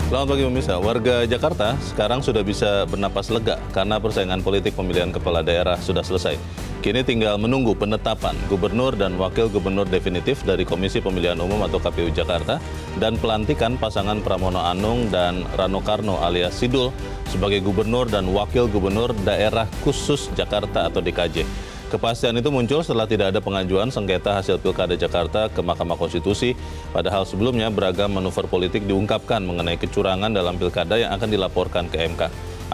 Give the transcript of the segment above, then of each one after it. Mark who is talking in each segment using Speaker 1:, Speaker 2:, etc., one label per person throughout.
Speaker 1: Selamat pagi pemirsa, warga Jakarta sekarang sudah bisa bernapas lega karena persaingan politik pemilihan kepala daerah sudah selesai. Kini tinggal menunggu penetapan gubernur dan wakil gubernur definitif dari Komisi Pemilihan Umum atau KPU Jakarta dan pelantikan pasangan Pramono Anung dan Rano Karno alias Sidul sebagai gubernur dan wakil gubernur daerah khusus Jakarta atau DKJ. Kepastian itu muncul setelah tidak ada pengajuan sengketa hasil Pilkada Jakarta ke Mahkamah Konstitusi, padahal sebelumnya beragam manuver politik diungkapkan mengenai kecurangan dalam Pilkada yang akan dilaporkan ke MK.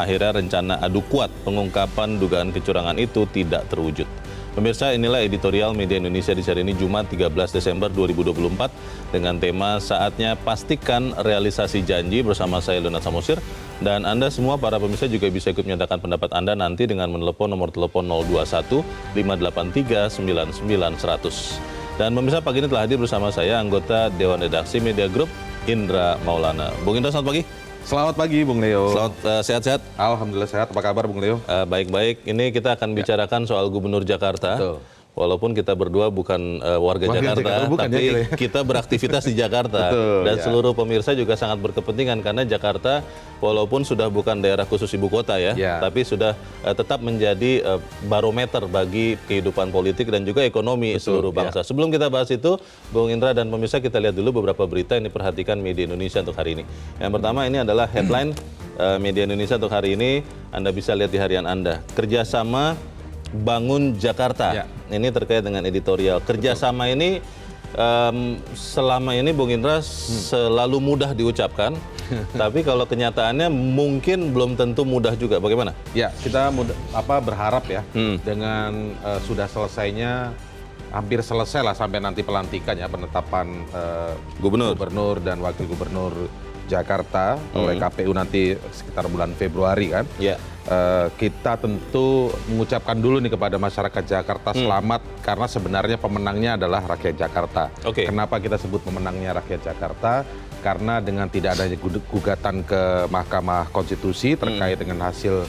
Speaker 1: Akhirnya rencana adu kuat pengungkapan dugaan kecurangan itu tidak terwujud. Pemirsa, inilah editorial Media Indonesia di hari ini Jumat 13 Desember 2024 dengan tema Saatnya Pastikan Realisasi Janji bersama saya Leonard Samosir. Dan Anda semua para pemirsa juga bisa ikut menyatakan pendapat Anda nanti dengan menelepon nomor telepon 021 583 99 100. Dan pemirsa, pagi ini telah hadir bersama saya anggota Dewan Redaksi Media Group Indra Maulana. Bung Indra, selamat pagi.
Speaker 2: Selamat pagi Bung Leo.
Speaker 1: Selamat sehat-sehat.
Speaker 2: Alhamdulillah sehat. Apa kabar Bung Leo?
Speaker 1: Baik-baik. Ini kita akan bicarakan soal Gubernur Jakarta.
Speaker 2: Betul.
Speaker 1: Walaupun kita berdua bukan warga Jakarta,
Speaker 2: bukan,
Speaker 1: tapi
Speaker 2: ya,
Speaker 1: kita beraktivitas di Jakarta.
Speaker 2: Betul,
Speaker 1: dan
Speaker 2: ya.
Speaker 1: seluruh pemirsa juga sangat berkepentingan karena Jakarta walaupun sudah bukan daerah khusus ibu kota ya. Tapi sudah tetap menjadi barometer bagi kehidupan politik dan juga ekonomi seluruh bangsa. Sebelum kita bahas itu, Bung Indra dan pemirsa, kita lihat dulu beberapa berita yang diperhatikan Media Indonesia untuk hari ini. Yang pertama ini adalah headline Media Indonesia untuk hari ini. Anda bisa lihat di harian Anda. Kerjasama Bangun Jakarta. Ini terkait dengan editorial. Kerjasama ini selama ini Bung Indra selalu mudah diucapkan, tapi kalau kenyataannya mungkin belum tentu mudah juga. Bagaimana?
Speaker 2: Ya, kita berharap ya dengan sudah selesainya, hampir selesai lah sampai nanti pelantikan ya, penetapan gubernur dan wakil gubernur Jakarta oleh KPU nanti sekitar bulan Februari kan. Kita tentu mengucapkan dulu nih kepada masyarakat Jakarta selamat karena sebenarnya pemenangnya adalah rakyat Jakarta. Kenapa kita sebut pemenangnya rakyat Jakarta? Karena dengan tidak adanya gugatan ke Mahkamah Konstitusi terkait dengan hasil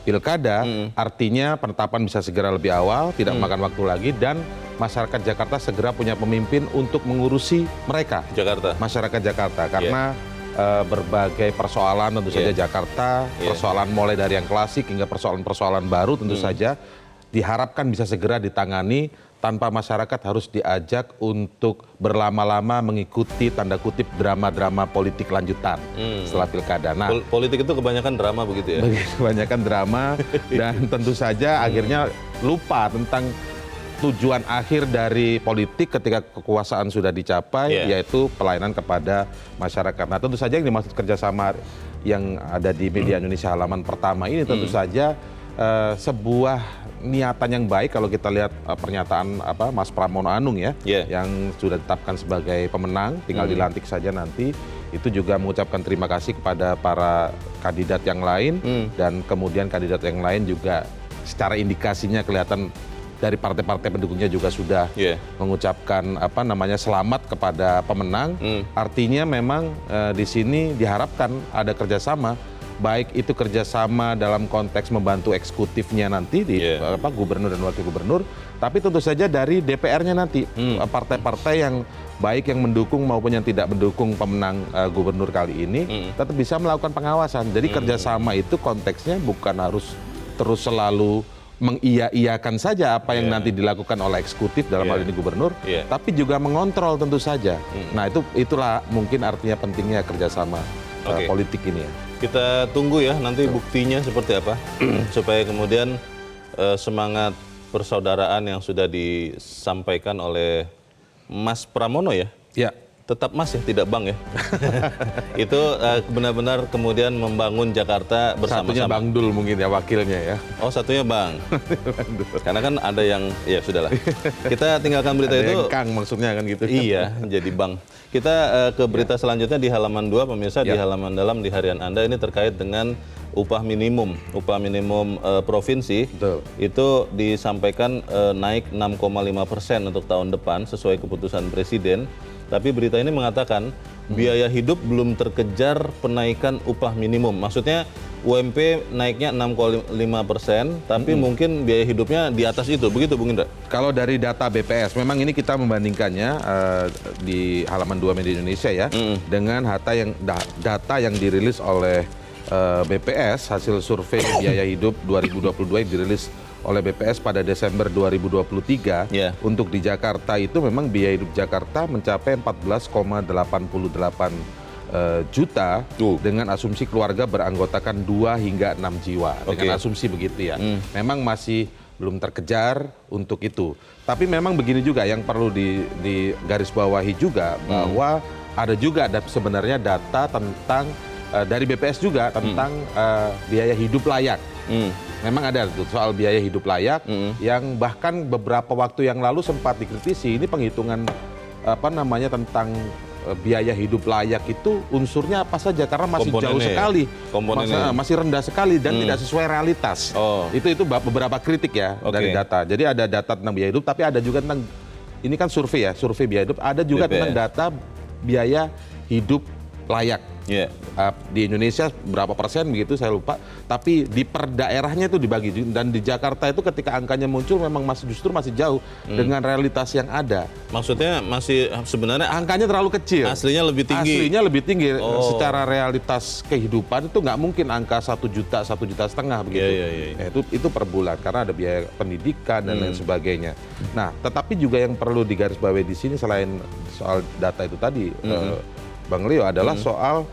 Speaker 2: Pilkada, artinya penetapan bisa segera lebih awal, tidak memakan waktu lagi, dan masyarakat Jakarta segera punya pemimpin untuk mengurusi mereka. Masyarakat Jakarta, karena berbagai persoalan tentu saja Jakarta, persoalan mulai dari yang klasik hingga persoalan-persoalan baru tentu saja diharapkan bisa segera ditangani tanpa masyarakat harus diajak untuk berlama-lama mengikuti tanda kutip drama-drama politik lanjutan setelah Pilkada. Nah,
Speaker 1: politik itu kebanyakan drama begitu ya?
Speaker 2: Kebanyakan drama dan tentu saja akhirnya lupa tentang tujuan akhir dari politik ketika kekuasaan sudah dicapai, yaitu pelayanan kepada masyarakat. Nah, tentu saja yang dimaksud kerjasama yang ada di Media Indonesia halaman pertama ini tentu saja sebuah niatan yang baik kalau kita lihat pernyataan Mas Pramono Anung ya, yang sudah ditetapkan sebagai pemenang, tinggal dilantik saja nanti. Itu juga mengucapkan terima kasih kepada para kandidat yang lain, dan kemudian kandidat yang lain juga secara indikasinya kelihatan dari partai-partai pendukungnya juga sudah mengucapkan selamat kepada pemenang. Artinya memang di sini diharapkan ada kerjasama, baik itu kerjasama dalam konteks membantu eksekutifnya nanti di gubernur dan wakil gubernur, tapi tentu saja dari DPR-nya nanti partai-partai yang baik yang mendukung maupun yang tidak mendukung pemenang gubernur kali ini tetap bisa melakukan pengawasan. Jadi kerjasama itu konteksnya bukan harus terus selalu mengiya-iyakan saja apa yang nanti dilakukan oleh eksekutif dalam hal ini gubernur, tapi juga mengontrol tentu saja. Nah, itulah mungkin artinya pentingnya kerjasama politik ini ya.
Speaker 1: Kita tunggu ya nanti buktinya seperti apa supaya kemudian semangat persaudaraan yang sudah disampaikan oleh Mas Pramono ya. Tetap Mas ya, tidak Bang ya. Itu benar-benar kemudian membangun Jakarta bersama-sama.
Speaker 2: Satunya Bang Dul mungkin ya wakilnya ya.
Speaker 1: Oh, satunya Bang. Karena kan ada yang, ya sudahlah. Kita tinggalkan berita
Speaker 2: ada
Speaker 1: itu.
Speaker 2: Yang Kang maksudnya kan gitu.
Speaker 1: Iya, jadi Bang. Kita ke berita selanjutnya di halaman 2, pemirsa, di halaman dalam di harian Anda ini terkait dengan upah minimum provinsi.
Speaker 2: Betul.
Speaker 1: Itu disampaikan naik 6,5% untuk tahun depan sesuai keputusan Presiden. Tapi berita ini mengatakan biaya hidup belum terkejar penaikan upah minimum. Maksudnya UMP naiknya 6,5%, tapi mungkin biaya hidupnya di atas itu. Begitu, Bung Indra?
Speaker 2: Kalau dari data BPS, memang ini kita membandingkannya di halaman 2 Media Indonesia ya, dengan data yang dirilis oleh BPS, hasil survei biaya hidup 2022 yang dirilis oleh BPS pada Desember 2023. Untuk di Jakarta itu memang biaya hidup Jakarta mencapai 14,88 juta dengan asumsi keluarga beranggotakan 2 hingga 6 jiwa. Dengan asumsi begitu ya. Memang masih belum terkejar untuk itu. Tapi memang begini juga yang perlu digarisbawahi juga bahwa ada juga sebenarnya data tentang dari BPS juga tentang biaya hidup layak. Memang ada tuh soal biaya hidup layak yang bahkan beberapa waktu yang lalu sempat dikritisi. Ini penghitungan tentang biaya hidup layak itu unsurnya apa saja karena masih jauh sekali, masih rendah sekali dan tidak sesuai realitas. Itu beberapa kritik ya dari data. Jadi ada data tentang biaya hidup, tapi ada juga tentang ini kan survei ya, survei biaya hidup. Ada juga tentang data biaya hidup layak. Di Indonesia berapa persen begitu saya lupa, tapi di per daerahnya itu dibagi, dan di Jakarta itu ketika angkanya muncul memang justru masih jauh dengan realitas yang ada. Maksudnya masih sebenarnya angkanya terlalu kecil.
Speaker 1: Aslinya lebih tinggi.
Speaker 2: Aslinya lebih tinggi. Secara realitas kehidupan itu nggak mungkin angka 1 juta, 1,5 juta begitu. Itu per bulan karena ada biaya pendidikan dan lain sebagainya. Nah, tetapi juga yang perlu digarisbawahi di sini selain soal data itu tadi, Bang Leo, adalah soal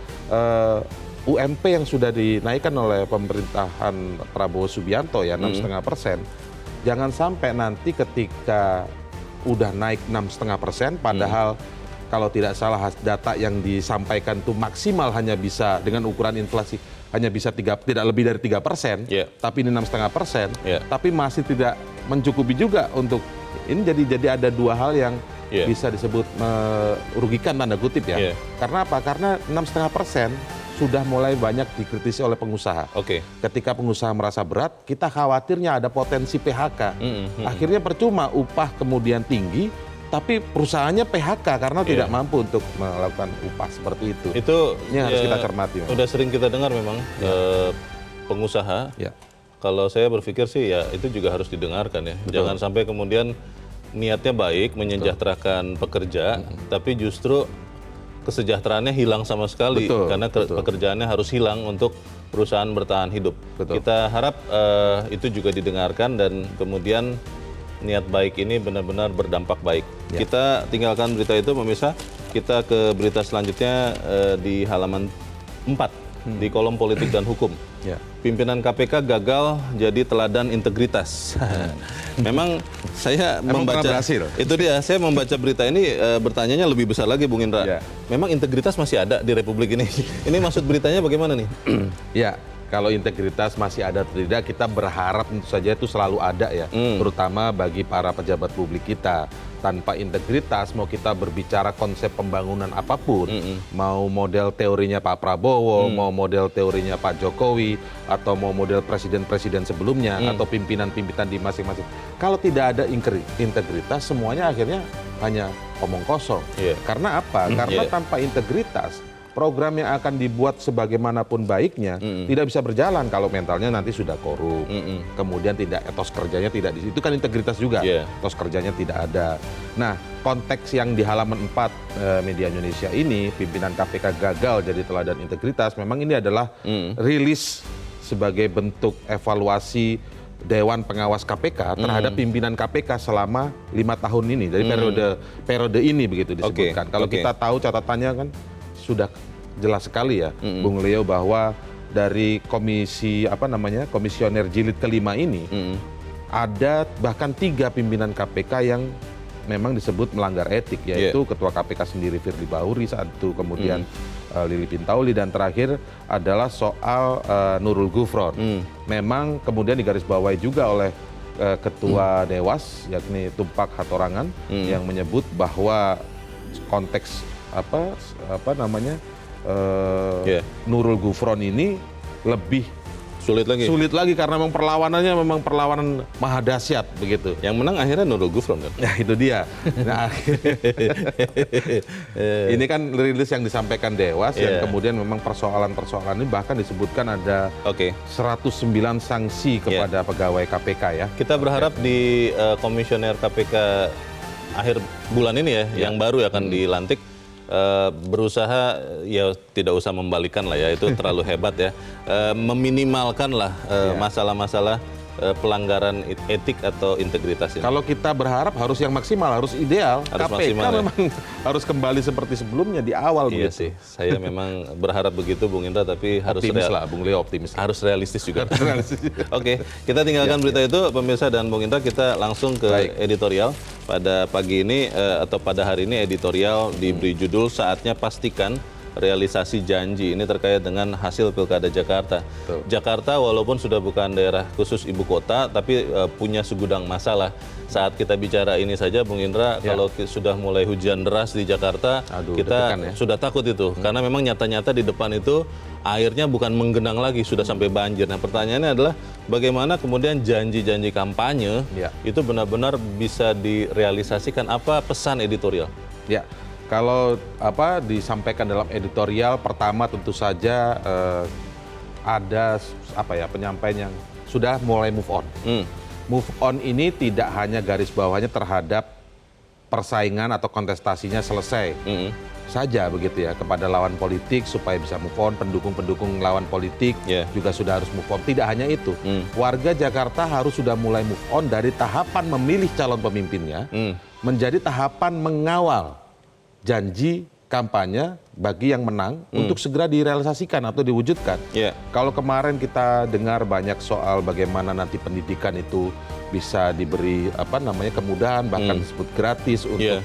Speaker 2: UMP yang sudah dinaikkan oleh pemerintahan Prabowo Subianto ya 6,5%. Jangan sampai nanti ketika udah naik 6,5%, padahal kalau tidak salah data yang disampaikan itu maksimal hanya bisa dengan ukuran inflasi hanya bisa tidak lebih dari 3%, tapi ini 6,5%, tapi masih tidak mencukupi juga untuk ini jadi ada dua hal yang bisa disebut merugikan tanda kutip ya. Karena apa? Karena 6,5% sudah mulai banyak dikritisi oleh pengusaha. Ketika pengusaha merasa berat, kita khawatirnya ada potensi PHK. Akhirnya percuma upah kemudian tinggi, tapi perusahaannya PHK karena tidak mampu untuk melakukan upah seperti itu.
Speaker 1: Itu
Speaker 2: ini harus kita cermati.
Speaker 1: Udah sering kita dengar memang pengusaha. Kalau saya berpikir sih ya itu juga harus didengarkan ya. Jangan sampai kemudian niatnya baik menyejahterakan pekerja, tapi justru kesejahteraannya hilang sama sekali karena pekerjaannya harus hilang untuk perusahaan bertahan hidup. Kita harap itu juga didengarkan dan kemudian niat baik ini benar-benar berdampak baik. Kita tinggalkan berita itu, pemirsa. Kita ke berita selanjutnya di halaman 4 di kolom politik dan hukum. Pimpinan KPK gagal jadi teladan integritas. Memang saya membaca itu dia. Saya membaca berita ini bertanyanya lebih besar lagi, Bung Indra. Memang integritas masih ada di Republik ini? Ini maksud beritanya bagaimana nih?
Speaker 2: Kalau integritas masih ada atau tidak, kita berharap tentu saja itu selalu ada ya, terutama bagi para pejabat publik kita. Tanpa integritas, mau kita berbicara konsep pembangunan apapun, mau model teorinya Pak Prabowo, mau model teorinya Pak Jokowi, atau mau model presiden-presiden sebelumnya, atau pimpinan-pimpinan di masing-masing. Kalau tidak ada integritas, semuanya akhirnya hanya omong kosong. Karena apa? Karena tanpa integritas, program yang akan dibuat sebagaimanapun baiknya tidak bisa berjalan kalau mentalnya nanti sudah korup, kemudian tidak etos kerjanya tidak itu kan integritas juga, etos kerjanya tidak ada. Nah, konteks yang di halaman 4 Media Indonesia ini, pimpinan KPK gagal jadi teladan integritas, memang ini adalah rilis sebagai bentuk evaluasi Dewan Pengawas KPK terhadap pimpinan KPK selama 5 tahun ini, dari periode ini begitu disebutkan. Kalau kita tahu catatannya kan sudah jelas sekali ya, Bung Leo, bahwa dari komisioner jilid kelima ini ada bahkan 3 pimpinan KPK yang memang disebut melanggar etik, yaitu Ketua KPK sendiri Firly Bahuri satu, kemudian Lili Pintauli, dan terakhir adalah soal Nurul Gufron. Memang kemudian digarisbawahi juga oleh Ketua Dewas yakni Tumpak Hatorangan yang menyebut bahwa konteks Nurul Gufron ini lebih Sulit lagi karena memang perlawanannya memang perlawanan maha dahsyat begitu.
Speaker 1: Yang menang akhirnya Nurul Gufron kan.
Speaker 2: Nah itu dia. Nah, ini kan rilis yang disampaikan Dewas yang kemudian memang persoalan-persoalan ini bahkan disebutkan ada 109 sanksi kepada pegawai KPK ya.
Speaker 1: Kita berharap di komisioner KPK akhir bulan ini yang baru akan dilantik berusaha ya tidak usah membalikan lah ya, itu terlalu hebat ya, meminimalkan lah masalah-masalah pelanggaran etik atau integritas ini.
Speaker 2: Kalau kita berharap harus yang maksimal, harus ideal.
Speaker 1: Harus
Speaker 2: KPK
Speaker 1: maksimal,
Speaker 2: memang harus kembali seperti sebelumnya di awal.
Speaker 1: Iya
Speaker 2: begitu.
Speaker 1: sih, saya memang berharap begitu Bung Indra, tapi harus
Speaker 2: optimis lah, Bung Leo optimis.
Speaker 1: Harus realistis juga. Oke, kita tinggalkan berita itu pemirsa dan Bung Indra, kita langsung ke editorial. Pada pagi ini atau pada hari ini editorial diberi judul Saatnya Pastikan Realisasi Janji. Ini terkait dengan hasil Pilkada Jakarta. Jakarta walaupun sudah bukan daerah khusus ibu kota, tapi punya segudang masalah. Saat kita bicara ini saja, Bung Indra, kalau sudah mulai hujan deras di Jakarta, kita sudah takut itu. Karena memang nyata-nyata di depan itu airnya bukan menggenang lagi, sudah sampai banjir. Nah pertanyaannya adalah bagaimana kemudian janji-janji kampanye itu benar-benar bisa direalisasikan. Apa pesan editorial?
Speaker 2: Ya. Kalau disampaikan dalam editorial, pertama tentu saja ada penyampaian yang sudah mulai move on. Move on ini tidak hanya garis bawahnya terhadap persaingan atau kontestasinya selesai saja begitu ya kepada lawan politik supaya bisa move on, pendukung-pendukung lawan politik juga sudah harus move on. Tidak hanya itu, warga Jakarta harus sudah mulai move on dari tahapan memilih calon pemimpinnya menjadi tahapan mengawal janji kampanye bagi yang menang untuk segera direalisasikan atau diwujudkan. Kalau kemarin kita dengar banyak soal bagaimana nanti pendidikan itu bisa diberi kemudahan, bahkan disebut gratis untuk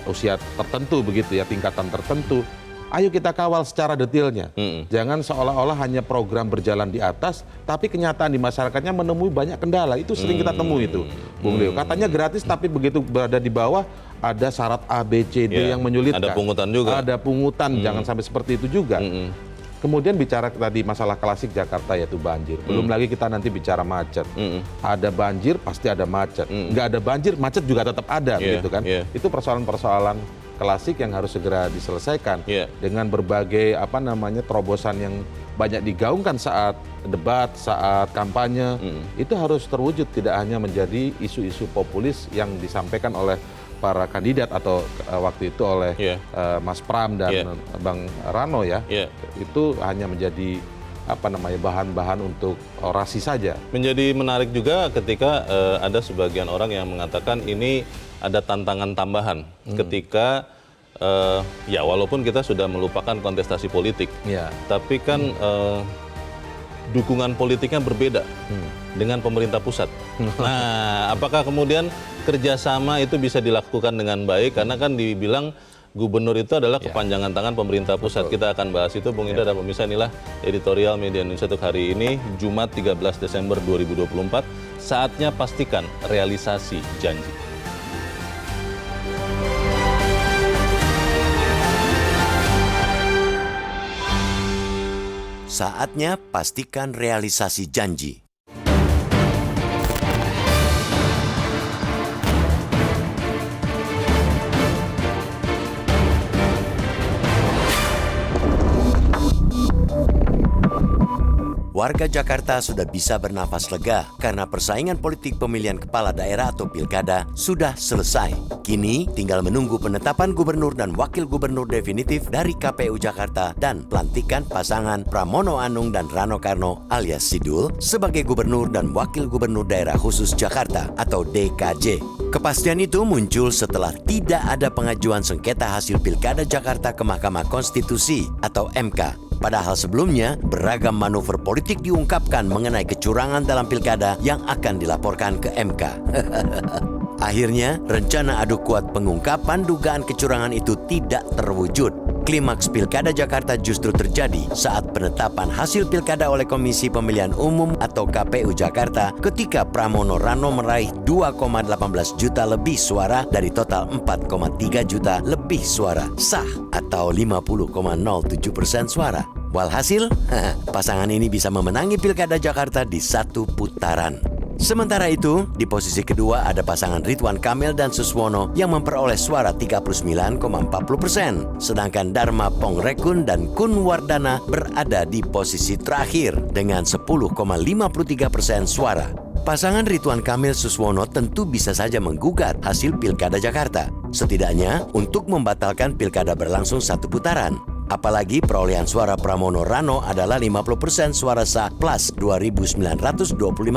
Speaker 2: usia tertentu begitu ya, tingkatan tertentu. Ayo kita kawal secara detailnya. Jangan seolah-olah hanya program berjalan di atas, tapi kenyataan di masyarakatnya menemui banyak kendala. Itu sering kita temui itu, Bung Leo. Katanya gratis, tapi begitu berada di bawah ada syarat A, B, C, D yang menyulitkan.
Speaker 1: Ada pungutan juga.
Speaker 2: Ada pungutan, jangan sampai seperti itu juga. Kemudian bicara tadi masalah klasik Jakarta yaitu banjir. Belum lagi kita nanti bicara macet. Ada banjir, pasti ada macet. Nggak ada banjir, macet juga tetap ada, gitu kan? Itu persoalan-persoalan klasik yang harus segera diselesaikan dengan berbagai terobosan yang banyak digaungkan saat debat, saat kampanye. Itu harus terwujud, tidak hanya menjadi isu-isu populis yang disampaikan oleh para kandidat atau waktu itu oleh Mas Pram dan Bang Rano ya. Itu hanya menjadi bahan-bahan untuk orasi saja.
Speaker 1: Menjadi menarik juga ketika ada sebagian orang yang mengatakan ini ada tantangan tambahan ketika walaupun kita sudah melupakan kontestasi politik, tapi kan dukungan politiknya berbeda dengan pemerintah pusat. Nah, apakah kemudian kerjasama itu bisa dilakukan dengan baik? Karena kan dibilang gubernur itu adalah kepanjangan tangan pemerintah pusat. Kita akan bahas itu, Bung Indra dan pemirsa. Inilah editorial Media Indonesia untuk hari ini, Jumat 13 Desember 2024. Saatnya pastikan realisasi janji.
Speaker 3: Saatnya pastikan realisasi janji. Warga Jakarta sudah bisa bernafas lega karena persaingan politik pemilihan kepala daerah atau pilkada sudah selesai. Kini tinggal menunggu penetapan gubernur dan wakil gubernur definitif dari KPU Jakarta dan pelantikan pasangan Pramono Anung dan Rano Karno alias Sidul sebagai gubernur dan wakil gubernur daerah khusus Jakarta atau DKJ. Kepastian itu muncul setelah tidak ada pengajuan sengketa hasil Pilkada Jakarta ke Mahkamah Konstitusi atau MK. Padahal sebelumnya, beragam manuver politik diungkapkan mengenai kecurangan dalam pilkada yang akan dilaporkan ke MK. Akhirnya, rencana adu kuat pengungkapan dugaan kecurangan itu tidak terwujud. Klimaks Pilkada Jakarta justru terjadi saat penetapan hasil pilkada oleh Komisi Pemilihan Umum atau KPU Jakarta ketika Pramono Rano meraih 2,18 juta lebih suara dari total 4,3 juta lebih suara sah atau 50,07% suara. Walhasil, pasangan ini bisa memenangi Pilkada Jakarta di 1 putaran. Sementara itu, di posisi kedua ada pasangan Ridwan Kamil dan Suswono yang memperoleh suara 39,40%. Sedangkan Dharma Pongrekun dan Kun Wardana berada di posisi terakhir dengan 10,53% suara. Pasangan Ridwan Kamil Suswono tentu bisa saja menggugat hasil Pilkada Jakarta, setidaknya untuk membatalkan Pilkada berlangsung 1 putaran. Apalagi perolehan suara Pramono Rano adalah 50% suara sah plus 2.925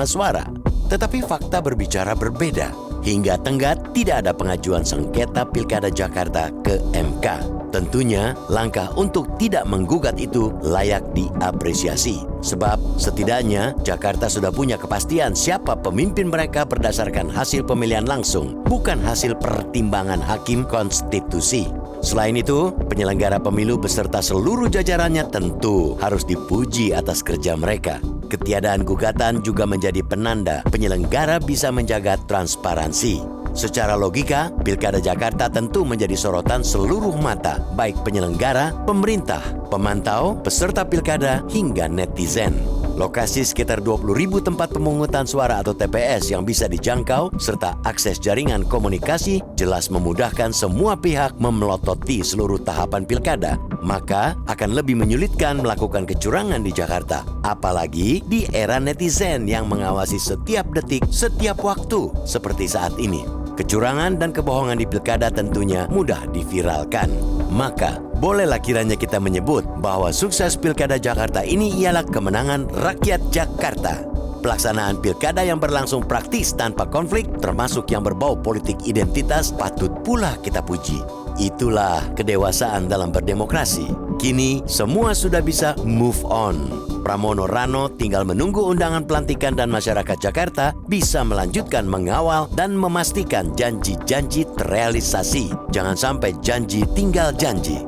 Speaker 3: suara. Tetapi fakta berbicara berbeda. Hingga tenggat tidak ada pengajuan sengketa Pilkada Jakarta ke MK. Tentunya langkah untuk tidak menggugat itu layak diapresiasi. Sebab setidaknya Jakarta sudah punya kepastian siapa pemimpin mereka berdasarkan hasil pemilihan langsung, bukan hasil pertimbangan hakim konstitusi. Selain itu, penyelenggara pemilu beserta seluruh jajarannya tentu harus dipuji atas kerja mereka. Ketiadaan gugatan juga menjadi penanda penyelenggara bisa menjaga transparansi. Secara logika, Pilkada Jakarta tentu menjadi sorotan seluruh mata, baik penyelenggara, pemerintah, pemantau, peserta pilkada, hingga netizen. Lokasi sekitar 20.000 tempat pemungutan suara atau TPS yang bisa dijangkau, serta akses jaringan komunikasi jelas memudahkan semua pihak memelototi seluruh tahapan pilkada. Maka akan lebih menyulitkan melakukan kecurangan di Jakarta. Apalagi di era netizen yang mengawasi setiap detik, setiap waktu, seperti saat ini. Kecurangan dan kebohongan di pilkada tentunya mudah diviralkan. Maka, bolehlah kiranya kita menyebut bahwa sukses Pilkada Jakarta ini ialah kemenangan rakyat Jakarta. Pelaksanaan pilkada yang berlangsung praktis tanpa konflik, termasuk yang berbau politik identitas, patut pula kita puji. Itulah kedewasaan dalam berdemokrasi. Kini, semua sudah bisa move on. Pramono Rano tinggal menunggu undangan pelantikan dan masyarakat Jakarta bisa melanjutkan mengawal dan memastikan janji-janji terrealisasi. Jangan sampai janji tinggal janji.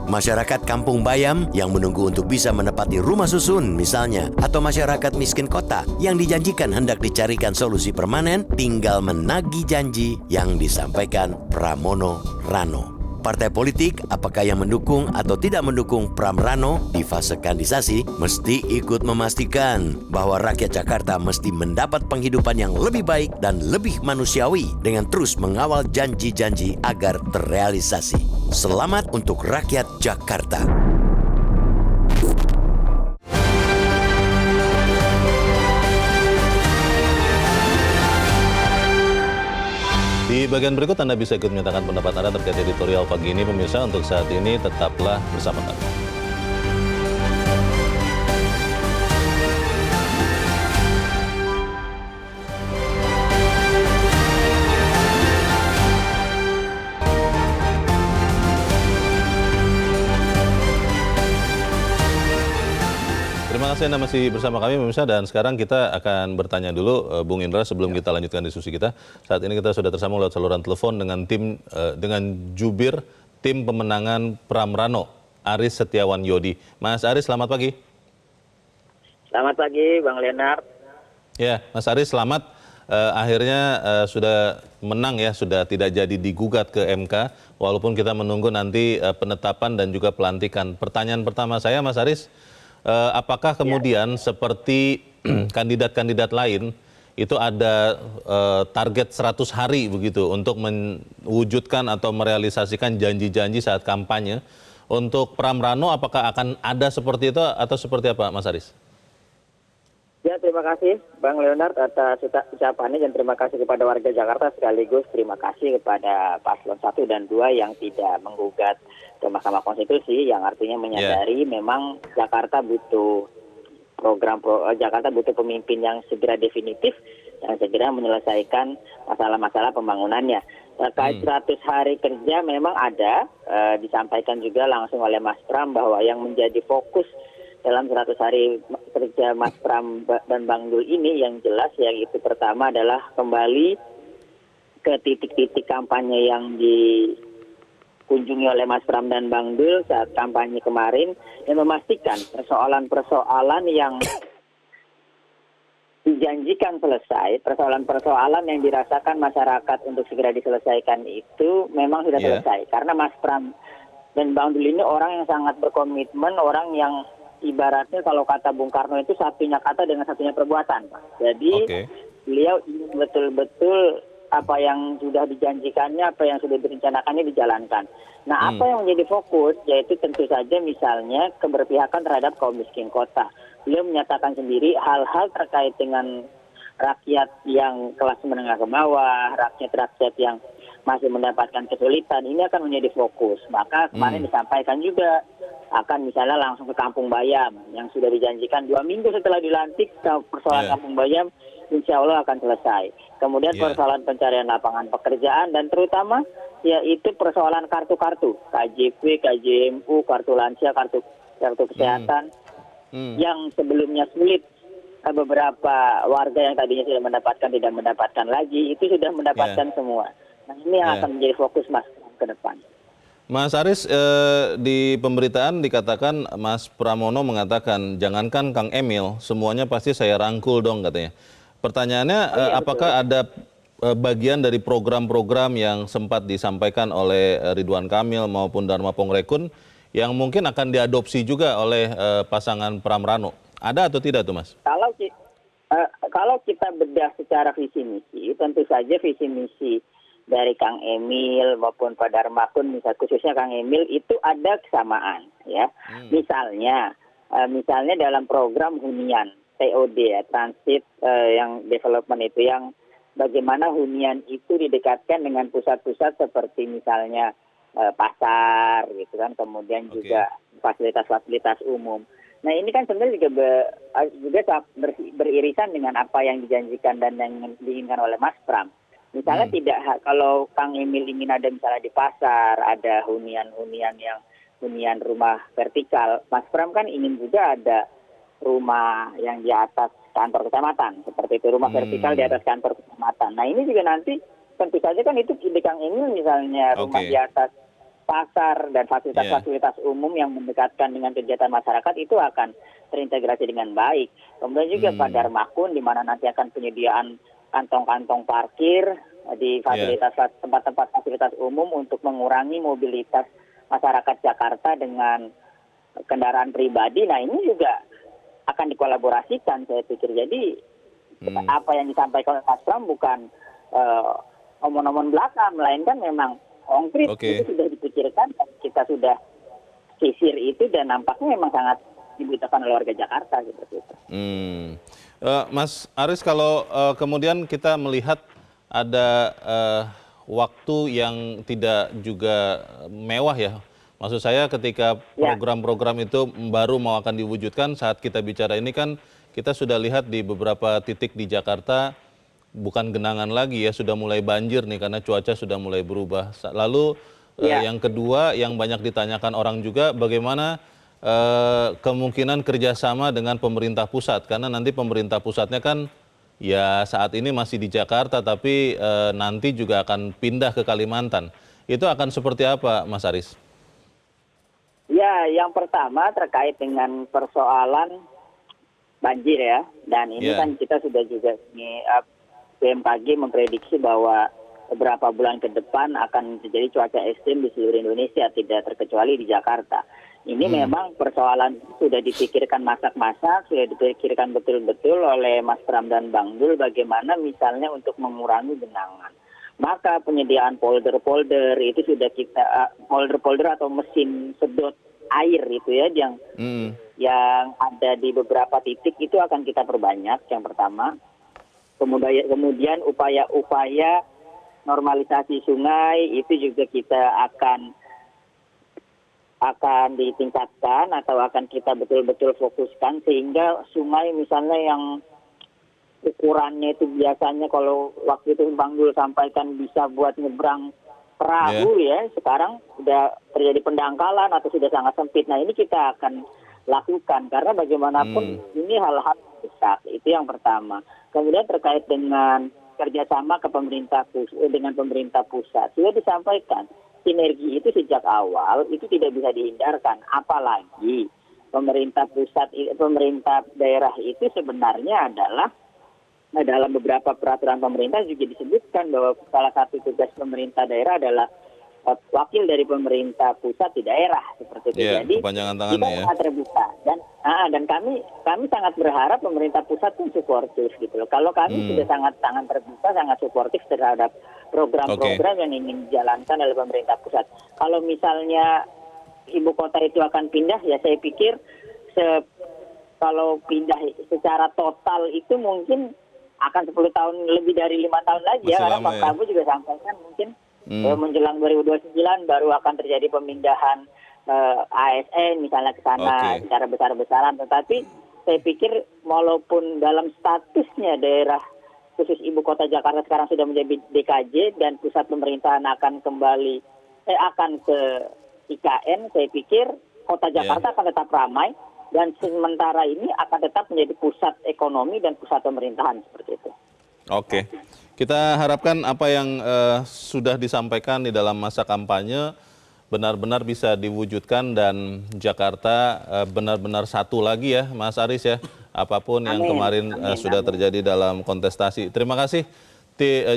Speaker 3: Masyarakat Kampung Bayam yang menunggu untuk bisa menepati rumah susun misalnya, atau masyarakat miskin kota yang dijanjikan hendak dicarikan solusi permanen, tinggal menagih janji yang disampaikan Pramono Rano. Partai politik, apakah yang mendukung atau tidak mendukung Pram Rano di fase kandidasi, mesti ikut memastikan bahwa rakyat Jakarta mesti mendapat penghidupan yang lebih baik dan lebih manusiawi dengan terus mengawal janji-janji agar terrealisasi. Selamat untuk rakyat Jakarta.
Speaker 1: Di bagian berikut Anda bisa ikut menyatakan pendapat Anda terkait editorial pagi ini. Pemirsa, untuk saat ini tetaplah bersama kami. Terima kasih Anda masih bersama kami pemirsa, dan sekarang kita akan bertanya dulu Bung Indra sebelum kita lanjutkan diskusi kita. Saat ini kita sudah tersambung lewat saluran telepon dengan jubir tim pemenangan Pram Rano, Aris Setiawan Yodi. Mas Aris, selamat pagi.
Speaker 4: Selamat pagi Bang Leonard.
Speaker 1: Ya, Mas Aris, selamat. Akhirnya sudah menang ya, sudah tidak jadi digugat ke MK, walaupun kita menunggu nanti penetapan dan juga pelantikan. Pertanyaan pertama saya, Mas Aris, apakah kemudian seperti kandidat-kandidat lain itu ada target 100 hari begitu untuk mewujudkan atau merealisasikan janji-janji saat kampanye? Untuk Pram Rano apakah akan ada seperti itu atau seperti apa, Mas Aris?
Speaker 4: Ya, terima kasih Bang Leonard atas ucapannya, dan terima kasih kepada warga Jakarta, sekaligus terima kasih kepada Paslon 1 dan 2 yang tidak menggugat ke Mahkamah Konstitusi, yang artinya menyadari memang Jakarta butuh Jakarta butuh pemimpin yang segera definitif yang segera menyelesaikan masalah-masalah pembangunannya. Terkait 100 hari kerja memang ada, disampaikan juga langsung oleh Mas Pram bahwa yang menjadi fokus dalam 100 hari kerja Mas Pram dan Bang Dul ini yang jelas, yang itu pertama adalah kembali ke titik-titik kampanye yang dikunjungi oleh Mas Pram dan Bang Dul saat kampanye kemarin, dan memastikan persoalan-persoalan yang dijanjikan selesai, persoalan-persoalan yang dirasakan masyarakat untuk segera diselesaikan itu memang sudah selesai. Karena Mas Pram dan Bang Dul ini orang yang sangat berkomitmen, orang yang ibaratnya kalau kata Bung Karno itu satunya kata dengan satunya perbuatan, Pak. Jadi
Speaker 1: Oke.
Speaker 4: beliau ingin betul-betul apa yang sudah dijanjikannya, apa yang sudah direncanakannya dijalankan. Nah, apa yang menjadi fokus yaitu tentu saja misalnya keberpihakan terhadap kaum miskin kota. Beliau menyatakan sendiri hal-hal terkait dengan rakyat yang kelas menengah ke bawah, rakyat-rakyat yang masih mendapatkan kesulitan, ini akan menjadi fokus. Maka kemarin disampaikan juga akan misalnya langsung ke Kampung Bayam yang sudah dijanjikan 2 minggu setelah dilantik, persoalan Kampung Bayam insya Allah akan selesai. Kemudian persoalan pencarian lapangan pekerjaan dan terutama yaitu persoalan kartu-kartu, KJP, KJMU, kartu lansia, kartu kesehatan yang sebelumnya sulit. Beberapa warga yang tadinya sudah mendapatkan tidak mendapatkan lagi, itu sudah mendapatkan semua. Nah, ini yang akan menjadi fokus Mas ke depan.
Speaker 1: Mas Aris, di pemberitaan dikatakan Mas Pramono mengatakan jangankan Kang Emil, semuanya pasti saya rangkul dong katanya. Pertanyaannya, apakah ada bagian dari program-program yang sempat disampaikan oleh Ridwan Kamil maupun Dharma Pongrekun yang mungkin akan diadopsi juga oleh pasangan Pram Rano? Ada atau tidak tuh Mas?
Speaker 4: Kalau kita bedah secara visi misi, tentu saja visi misi dari Kang Emil maupun Pak Darmakun, khususnya Kang Emil itu ada kesamaan, ya. Misalnya dalam program hunian TOD ya, transit yang development itu, yang bagaimana hunian itu didekatkan dengan pusat-pusat seperti misalnya pasar, gitu kan, kemudian juga fasilitas-fasilitas umum. Nah, ini kan sebenarnya juga beririsan dengan apa yang dijanjikan dan yang diinginkan oleh Mas Pram. Misalnya kalau Kang Emil ingin ada misalnya di pasar, ada hunian-hunian yang hunian rumah vertikal, Mas Pram kan ingin juga ada rumah yang di atas kantor kecamatan, seperti itu, rumah vertikal di atas kantor kecamatan. Nah, ini juga nanti tentu saja kan itu ide Kang Emil misalnya rumah di atas pasar dan fasilitas-fasilitas umum yang mendekatkan dengan kegiatan masyarakat itu akan terintegrasi dengan baik. Kemudian juga Pak Darmakun di mana nanti akan penyediaan kantong-kantong parkir di tempat-tempat fasilitas umum untuk mengurangi mobilitas masyarakat Jakarta dengan kendaraan pribadi. Nah, ini juga akan dikolaborasikan saya pikir. Jadi apa yang disampaikan oleh Mas Pram bukan omong-omong belaka, melainkan memang konkret. Itu sudah dipikirkan, kita sudah sisir itu dan nampaknya memang sangat dibutuhkan oleh warga Jakarta seperti itu.
Speaker 1: Mas Aris, kalau kemudian kita melihat ada waktu yang tidak juga mewah ya, maksud saya ketika program-program itu baru mau akan diwujudkan, saat kita bicara ini kan kita sudah lihat di beberapa titik di Jakarta bukan genangan lagi ya, sudah mulai banjir nih karena cuaca sudah mulai berubah. Lalu yang kedua yang banyak ditanyakan orang juga bagaimana kemungkinan kerjasama dengan pemerintah pusat, karena nanti pemerintah pusatnya kan ya saat ini masih di Jakarta tapi nanti juga akan pindah ke Kalimantan. Itu akan seperti apa Mas Aris?
Speaker 4: Ya, yang pertama terkait dengan persoalan banjir ya, dan ini kan kita sudah juga BMKG memprediksi bahwa beberapa bulan ke depan akan terjadi cuaca ekstrim di seluruh Indonesia, tidak terkecuali di Jakarta. Ini memang persoalan sudah dipikirkan masak-masak, sudah dipikirkan betul-betul oleh Mas Pram dan Bang Dul bagaimana misalnya untuk mengurangi genangan. Maka penyediaan polder-polder itu sudah kita, polder-polder atau mesin sedot air itu ya, yang ada di beberapa titik itu akan kita perbanyak, yang pertama. Kemudian upaya-upaya normalisasi sungai itu juga kita akan ditingkatkan atau akan kita betul-betul fokuskan sehingga sungai misalnya yang ukurannya itu biasanya kalau waktu itu Bang Dul sampaikan bisa buat nyebrang perahu ya, sekarang sudah terjadi pendangkalan atau sudah sangat sempit. Nah, ini kita akan lakukan karena bagaimanapun ini hal-hal besar. Itu yang pertama. Kemudian terkait dengan kerjasama dengan pemerintah pusat, sudah disampaikan sinergi itu sejak awal itu tidak bisa dihindarkan. Apalagi pemerintah daerah itu sebenarnya adalah dalam beberapa peraturan pemerintah juga disebutkan bahwa salah satu tugas pemerintah daerah adalah wakil dari pemerintah pusat di daerah seperti itu.
Speaker 1: Iya,
Speaker 4: Jadi
Speaker 1: kepanjangan
Speaker 4: kita
Speaker 1: tangannya ya.
Speaker 4: sangat terbuka dan kami sangat berharap pemerintah pusat pun suportif gitu loh. Kalau kami sudah sangat terbuka, sangat suportif terhadap program-program yang ingin dijalankan oleh pemerintah pusat. Kalau misalnya ibu kota itu akan pindah, ya saya pikir kalau pindah secara total itu mungkin akan 10 tahun lebih dari 5 tahun lagi.
Speaker 1: Masih
Speaker 4: Ya, karena
Speaker 1: lama
Speaker 4: Pak
Speaker 1: ya.
Speaker 4: Prabowo juga sampaikan mungkin menjelang 2029 baru akan terjadi pemindahan ASN misalnya ke sana
Speaker 1: Oke.
Speaker 4: secara besar-besaran. Tetapi saya pikir walaupun dalam statusnya daerah khusus ibu kota Jakarta sekarang sudah menjadi DKJ dan pusat pemerintahan akan akan ke IKN, saya pikir kota Jakarta akan tetap ramai dan sementara ini akan tetap menjadi pusat ekonomi dan pusat pemerintahan seperti itu.
Speaker 1: Oke, kita harapkan apa yang sudah disampaikan di dalam masa kampanye benar-benar bisa diwujudkan dan Jakarta benar-benar satu lagi ya, Mas Aris ya. Apapun yang kemarin sudah terjadi dalam kontestasi. Terima kasih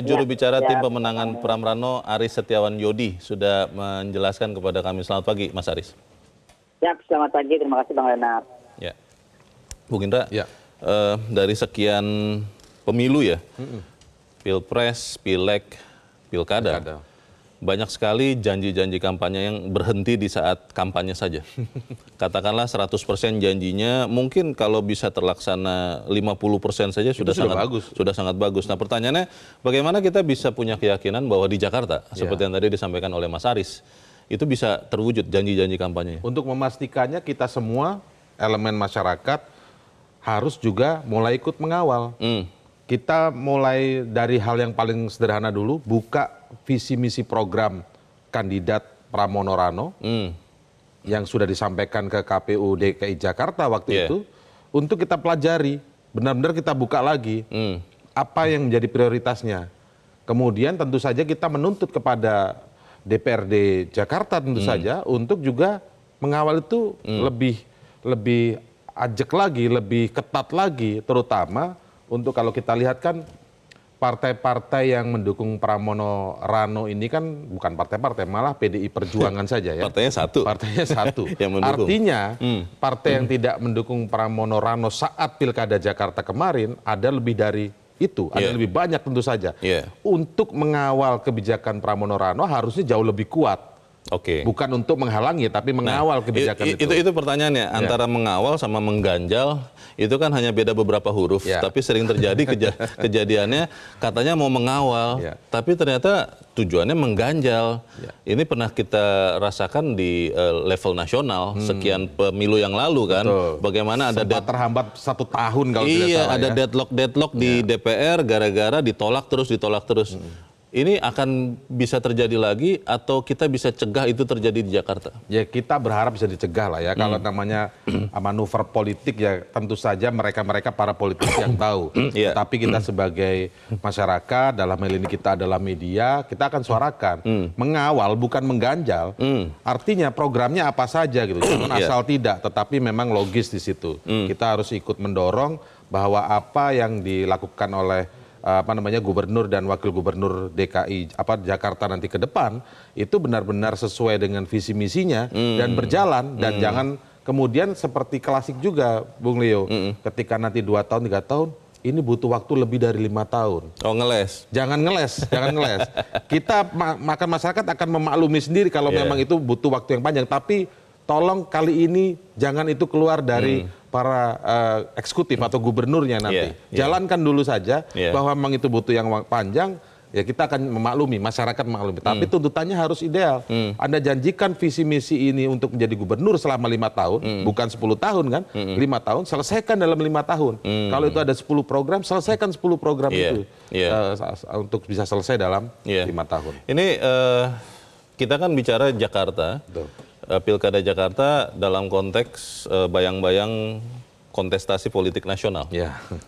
Speaker 1: juru bicara tim pemenangan Pramrano Aris Setiawan Yodi sudah menjelaskan kepada kami. Selamat pagi, Mas Aris.
Speaker 4: Ya, selamat pagi. Terima kasih Bang Leonard.
Speaker 1: Ya, Bung Indra.
Speaker 2: Ya.
Speaker 1: Dari sekian pemilu ya, Pilpres, Pileg, Pilkada, banyak sekali janji-janji kampanye yang berhenti di saat kampanye saja. Katakanlah 100% janjinya, mungkin kalau bisa terlaksana 50% saja sudah sangat bagus. Nah pertanyaannya, bagaimana kita bisa punya keyakinan bahwa di Jakarta, seperti yang tadi disampaikan oleh Mas Aris, itu bisa terwujud janji-janji kampanyenya?
Speaker 2: Untuk memastikannya kita semua elemen masyarakat harus juga mulai ikut mengawal. Kita mulai dari hal yang paling sederhana dulu, buka visi misi program kandidat Pramono Rano yang sudah disampaikan ke KPU DKI Jakarta waktu itu, untuk kita pelajari, benar-benar kita buka lagi apa yang menjadi prioritasnya. Kemudian tentu saja kita menuntut kepada DPRD Jakarta tentu saja untuk juga mengawal itu lebih ajak lagi, lebih ketat lagi, terutama untuk kalau kita lihat kan partai-partai yang mendukung Pramono Rano ini kan bukan partai-partai, malah PDI Perjuangan saja ya.
Speaker 1: Partainya satu.
Speaker 2: Partainya satu.
Speaker 1: Yang mendukung.
Speaker 2: Artinya partai yang tidak mendukung Pramono Rano saat Pilkada Jakarta kemarin ada lebih dari itu, ada lebih banyak tentu saja. Untuk mengawal kebijakan Pramono Rano harusnya jauh lebih kuat. Bukan untuk menghalangi, tapi mengawal kebijakan itu.
Speaker 1: Itu pertanyaannya, antara mengawal sama mengganjal, itu kan hanya beda beberapa huruf. Tapi sering terjadi kejadiannya, katanya mau mengawal, tapi ternyata tujuannya mengganjal. Ini pernah kita rasakan di level nasional, sekian pemilu yang lalu kan. Bagaimana ada
Speaker 2: terhambat 1 tahun kalau tidak salah.
Speaker 1: Ada deadlock di DPR gara-gara ditolak terus. Ini akan bisa terjadi lagi atau kita bisa cegah itu terjadi di Jakarta?
Speaker 2: Ya kita berharap bisa dicegah lah ya. Kalau namanya manuver politik ya tentu saja mereka para politisi yang tahu. Tapi kita sebagai masyarakat, dalam hal ini kita adalah media, kita akan suarakan. Mengawal bukan mengganjal. Artinya programnya apa saja gitu. Jangan asal tidak, tetapi memang logis di situ. Kita harus ikut mendorong bahwa apa yang dilakukan oleh gubernur dan wakil gubernur DKI Jakarta nanti ke depan itu benar-benar sesuai dengan visi misinya dan berjalan, dan jangan kemudian seperti klasik juga Bung Leo, ketika nanti 2 tahun 3 tahun ini butuh waktu lebih dari 5 tahun.
Speaker 1: Ngeles.
Speaker 2: Jangan ngeles. Kita masyarakat akan memaklumi sendiri kalau memang itu butuh waktu yang panjang, tapi tolong kali ini jangan itu keluar dari para eksekutif atau gubernurnya nanti. Jalankan dulu saja bahwa memang itu butuh yang panjang, ya kita akan memaklumi, masyarakat memaklumi. Tapi tuntutannya harus ideal. Anda janjikan visi misi ini untuk menjadi gubernur selama 5 tahun, bukan 10 tahun kan, 5 tahun, selesaikan dalam 5 tahun. Kalau itu ada 10 program, selesaikan 10 program itu untuk bisa selesai dalam 5 tahun.
Speaker 1: Ini kita kan bicara Jakarta. Pilkada Jakarta dalam konteks bayang-bayang kontestasi politik nasional.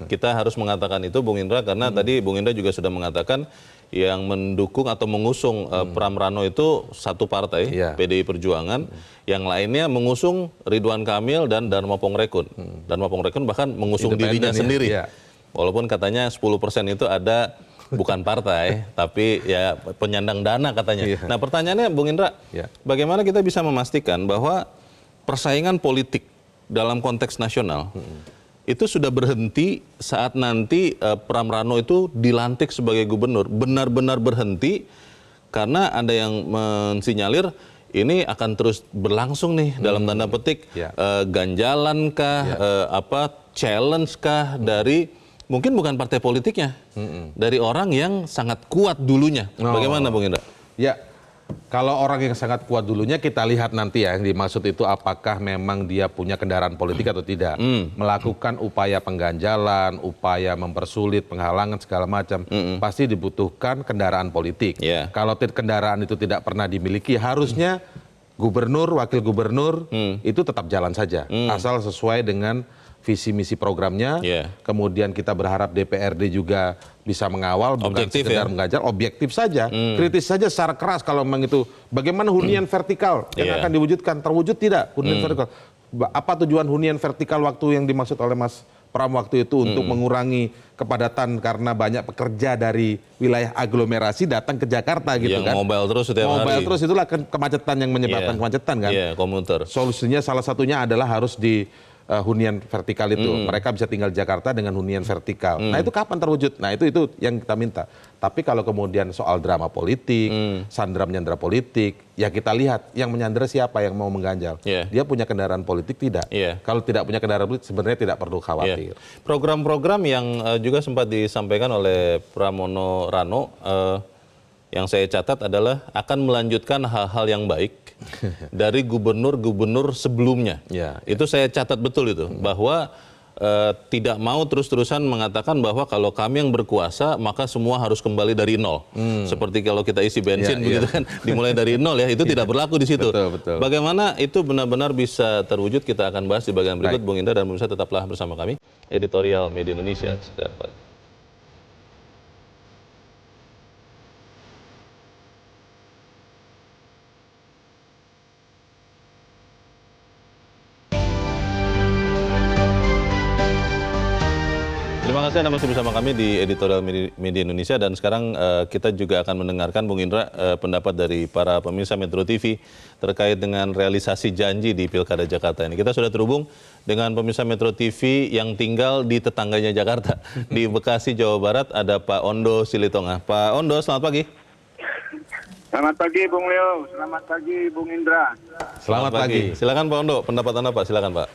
Speaker 1: Kita harus mengatakan itu, Bung Indra, karena tadi Bung Indra juga sudah mengatakan yang mendukung atau mengusung Pramrano itu satu partai, PDI Perjuangan, yang lainnya mengusung Ridwan Kamil dan Dharma Pongrekun. Dharma Pongrekun bahkan mengusung dirinya sendiri. Walaupun katanya 10% itu ada bukan partai, tapi ya penyandang dana katanya.
Speaker 2: Iya.
Speaker 1: Nah pertanyaannya Bung Indra,
Speaker 2: Ya.
Speaker 1: bagaimana kita bisa memastikan bahwa persaingan politik dalam konteks nasional itu sudah berhenti saat nanti Pram Rano itu dilantik sebagai gubernur, benar-benar berhenti karena ada yang mensinyalir ini akan terus berlangsung nih dalam tanda petik
Speaker 2: Ya.
Speaker 1: ganjalan kah, challenge kah dari mungkin bukan partai politiknya, dari orang yang sangat kuat dulunya.
Speaker 2: Oh.
Speaker 1: Bagaimana Bung Indra?
Speaker 2: Ya, kalau orang yang sangat kuat dulunya kita lihat nanti ya, yang dimaksud itu apakah memang dia punya kendaraan politik atau tidak. Melakukan upaya pengganjalan, upaya mempersulit, penghalangan segala macam, pasti dibutuhkan kendaraan politik.
Speaker 1: Yeah.
Speaker 2: Kalau kendaraan itu tidak pernah dimiliki, harusnya gubernur, wakil gubernur itu tetap jalan saja, asal sesuai dengan visi misi programnya.
Speaker 1: Yeah.
Speaker 2: Kemudian kita berharap DPRD juga bisa mengawal, bukan
Speaker 1: Objektif
Speaker 2: sekedar
Speaker 1: ya?
Speaker 2: mengajar, objektif saja, kritis saja secara keras kalau memang itu. Bagaimana hunian vertikal yang
Speaker 1: Yeah.
Speaker 2: akan diwujudkan, terwujud tidak hunian vertikal? Apa tujuan hunian vertikal waktu yang dimaksud oleh Mas Pram waktu itu untuk mengurangi kepadatan karena banyak pekerja dari wilayah aglomerasi datang ke Jakarta gitu
Speaker 1: Yang
Speaker 2: kan?
Speaker 1: mobile terus setiap
Speaker 2: Mobile
Speaker 1: hari.
Speaker 2: terus itulah kemacetan yang menyebabkan
Speaker 1: Iya.
Speaker 2: kemacetan kan?
Speaker 1: Iya, komuter.
Speaker 2: Solusinya salah satunya adalah harus di hunian vertikal itu. Mereka bisa tinggal di Jakarta dengan hunian vertikal. Nah itu kapan terwujud? Nah itu yang kita minta. Tapi kalau kemudian soal drama politik, sandra menyandra politik, ya kita lihat yang menyandra siapa yang mau mengganjal.
Speaker 1: Iya.
Speaker 2: Dia punya kendaraan politik tidak?
Speaker 1: Iya.
Speaker 2: Kalau tidak punya kendaraan politik sebenarnya tidak perlu khawatir.
Speaker 1: Iya. Program-program yang juga sempat disampaikan oleh Pramono Rano yang saya catat adalah akan melanjutkan hal-hal yang baik dari gubernur-gubernur sebelumnya.
Speaker 2: Ya,
Speaker 1: Itu saya catat betul itu bahwa tidak mau terus-terusan mengatakan bahwa kalau kami yang berkuasa maka semua harus kembali dari nol. Seperti kalau kita isi bensin
Speaker 2: Ya,
Speaker 1: begitu kan dimulai dari nol ya, itu tidak berlaku di situ.
Speaker 2: Betul, betul.
Speaker 1: Bagaimana itu benar-benar bisa terwujud kita akan bahas di bagian berikut.
Speaker 2: Baik.
Speaker 1: Bung Indra dan pemirsa tetaplah bersama kami. Editorial Media Indonesia. Terima kasih Anda masih bersama kami di Editorial Media Indonesia dan sekarang kita juga akan mendengarkan Bung Indra pendapat dari para pemirsa Metro TV terkait dengan realisasi janji di Pilkada Jakarta ini. Kita sudah terhubung dengan pemirsa Metro TV yang tinggal di tetangganya Jakarta di Bekasi, Jawa Barat. Ada Pak Ondo Silitonga. Pak Ondo, selamat pagi.
Speaker 5: Selamat pagi Bung Leo, selamat pagi Bung Indra.
Speaker 2: Selamat pagi.
Speaker 1: Silakan Pak Ondo, pendapat Anda Pak, silakan Pak.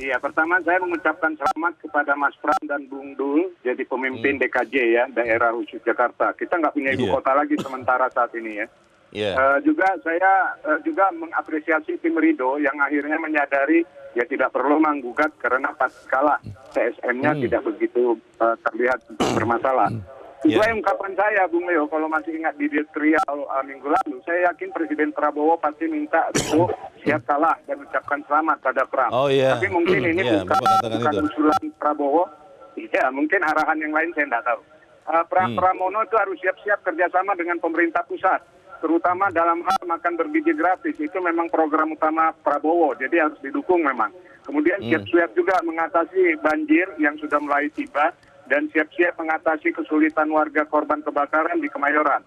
Speaker 5: Iya, pertama saya mengucapkan selamat kepada Mas Pram dan Bung Dul jadi pemimpin DKJ ya, daerah khusus Jakarta. Kita nggak punya ibu
Speaker 1: Iya.
Speaker 5: kota lagi sementara saat ini ya.
Speaker 1: Iya.
Speaker 5: Saya juga mengapresiasi tim Rido yang akhirnya menyadari ya tidak perlu menggugat karena pas kala TSM-nya tidak begitu terlihat bermasalah. Itu
Speaker 1: Ya.
Speaker 5: ungkapan saya, Bung Leo, kalau masih ingat di editorial minggu lalu, saya yakin Presiden Prabowo pasti minta itu siap kalah dan ucapkan selamat pada Pram.
Speaker 1: Oh, iya.
Speaker 5: Tapi mungkin ini
Speaker 1: Iya, Bapak katakan
Speaker 5: bukan
Speaker 1: itu.
Speaker 5: usulan Prabowo. Iya, mungkin arahan yang lain saya tidak tahu. Pramono itu harus siap-siap kerjasama dengan pemerintah pusat, terutama dalam hal makan berbiji gratis. Itu memang program utama Prabowo, jadi harus didukung memang. Kemudian siap-siap juga mengatasi banjir yang sudah mulai tiba, dan siap-siap mengatasi kesulitan warga korban kebakaran di Kemayoran.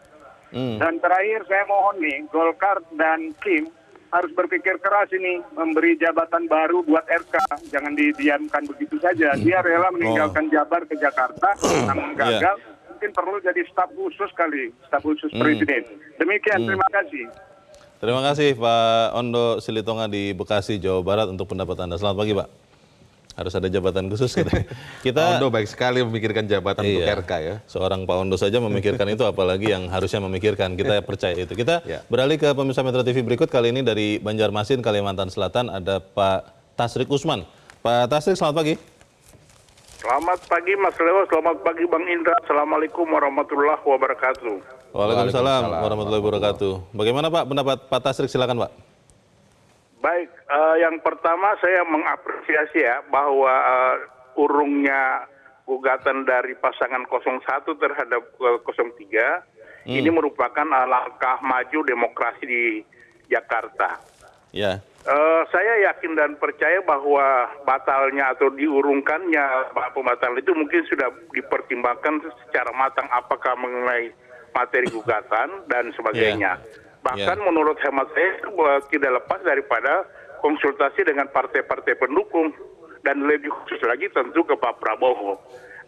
Speaker 5: Dan terakhir saya mohon nih, Golkar dan Kim harus berpikir keras ini, memberi jabatan baru buat RK, jangan didiamkan begitu saja. Dia rela meninggalkan Jabar ke Jakarta, namun gagal, mungkin perlu jadi staf khusus kali, staf khusus Presiden. Demikian, terima kasih.
Speaker 1: Terima kasih Pak Ondo Silitonga di Bekasi, Jawa Barat untuk pendapat Anda. Selamat pagi Pak. Harus ada jabatan khusus katanya. Kita
Speaker 2: Ondo baik sekali memikirkan jabatan untuk
Speaker 1: Iya.
Speaker 2: RK ya.
Speaker 1: Seorang Pak Ondo saja memikirkan itu, apalagi yang harusnya memikirkan. Kita percaya itu. Kita
Speaker 2: Ya.
Speaker 1: beralih ke pemirsa Metro TV berikut. Kali ini dari Banjarmasin, Kalimantan Selatan, ada Pak Tasrik Usman. Pak Tasrik, selamat pagi.
Speaker 6: Selamat pagi Mas Leo, selamat pagi Bang Indra. Assalamualaikum warahmatullahi wabarakatuh.
Speaker 1: Waalaikumsalam warahmatullahi wabarakatuh. Bagaimana Pak pendapat Pak Tasrik? Silakan Pak.
Speaker 6: Baik, yang pertama saya mengapresiasi ya bahwa urungnya gugatan dari pasangan 01 terhadap 03 ini merupakan langkah maju demokrasi di Jakarta.
Speaker 1: Ya.
Speaker 6: Saya yakin dan percaya bahwa batalnya atau diurungkannya pembatalan itu mungkin sudah dipertimbangkan secara matang apakah mengenai materi gugatan dan sebagainya. Bahkan menurut hemat saya itu tidak lepas daripada konsultasi dengan partai-partai pendukung dan lebih khusus lagi tentu ke Pak Prabowo.